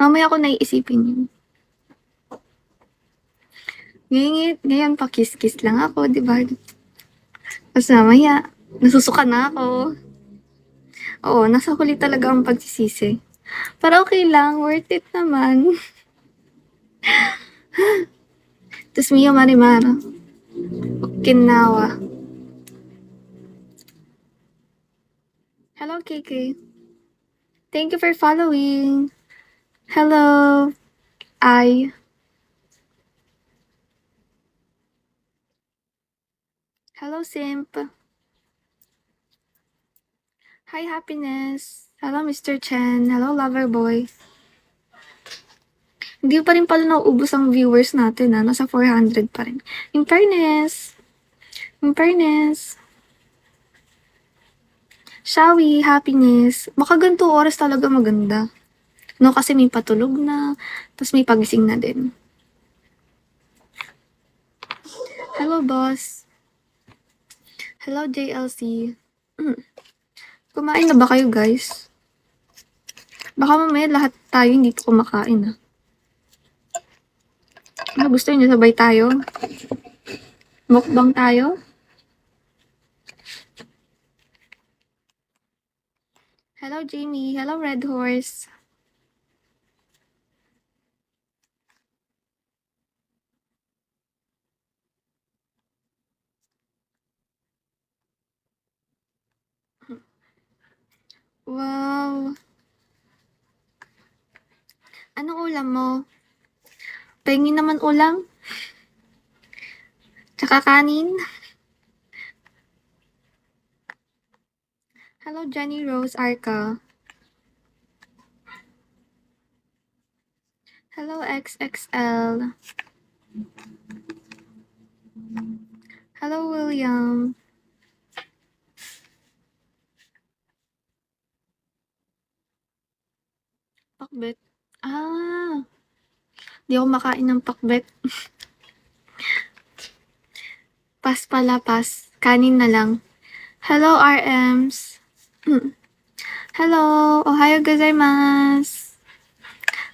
Mamaya ko naiisipin yun. Ngayon pa kiss-kiss lang ako, di ba? Tapos mamaya, nasusuka na ako. Oo, nasa huli talaga ang pagsisisi. Pero okay lang, worth it naman. Tapos Mio Marimara. Okinawa. Hello, KK. Thank you for following. Hello, I. Hello, Simp. Hi, Happiness. Hello, Mr. Chen. Hello, Loverboy. Hindi pa rin pala nauubos ang viewers natin, ha? Nasa 400 pa rin. In fairness. In fairness. Shawi, Happiness. Baka ganito oras talaga maganda. No, kasi may patulog na, tapos may pagising na din. Hello, boss. Hello, JLC. Kumain na ba kayo, guys? Baka mamaya lahat tayo hindi pa kumakain, ha? Ano, gusto niyo sabay tayo? Mukbang tayo? Hello, Jamie. Hello, Red Horse. Wow. Anong ulam mo? Pahingin naman ulam? Tsaka kanin? Hello, Jenny Rose Arca. Hello, XXL. Hello, William. Pakbet. Ah. Di ako makain ng pakbet. Pas pala, pas. Kanin na lang. Hello, RMs. Hello. Ohayo gozaimasu.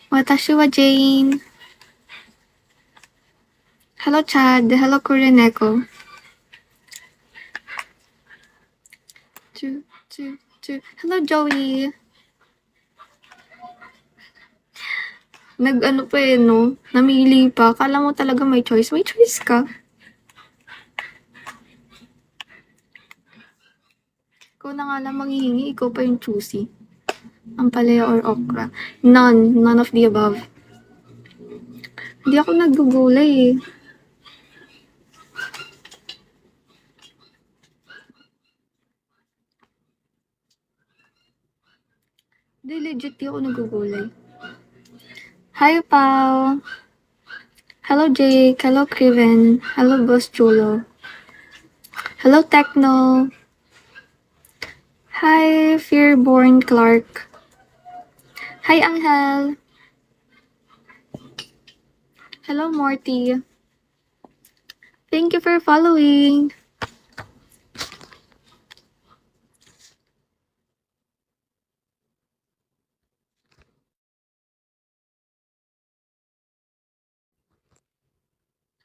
Watashi wa Jane. Hello, Chad. Hello, Kureneko. Hello, Joey. Nag-ano pa eh, no? Namili pa. Kala mo talaga may choice. May choice ka. Ikaw na nga lang manghihingi. Ikaw pa yung choosy. Ampalaya or okra. None. None of the above. Hindi ako nagugulay eh. Hindi, legit di ako nagugulay. Hi, Pao. Hello, Jake. Hello, Kriven. Hello, Boss Chulo. Hello, Techno. Hi, Fearborn Clark. Hi, Angel. Hello, Morty. Thank you for following.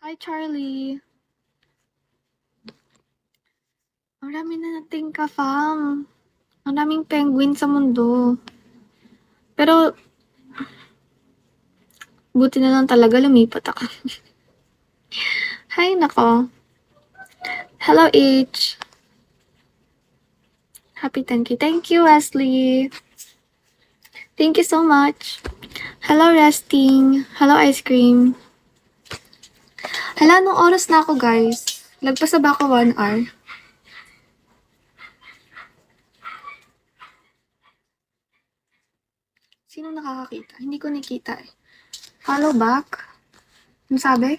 Hi, Charlie. Ang dami na nating ka-fam. Ang daming penguin sa mundo. Pero, buti na lang talaga lumipat ako. Hi, nako. Hello, H. Happy 10K. Thank you, Wesley. Thank you so much. Hello, Resting. Hello, Ice Cream. Hala, anong oras na ako, guys? Lagpas na ba ako 1 hour? Sino nakakakita? Hindi ko nakita eh. Follow back? Ano sabi?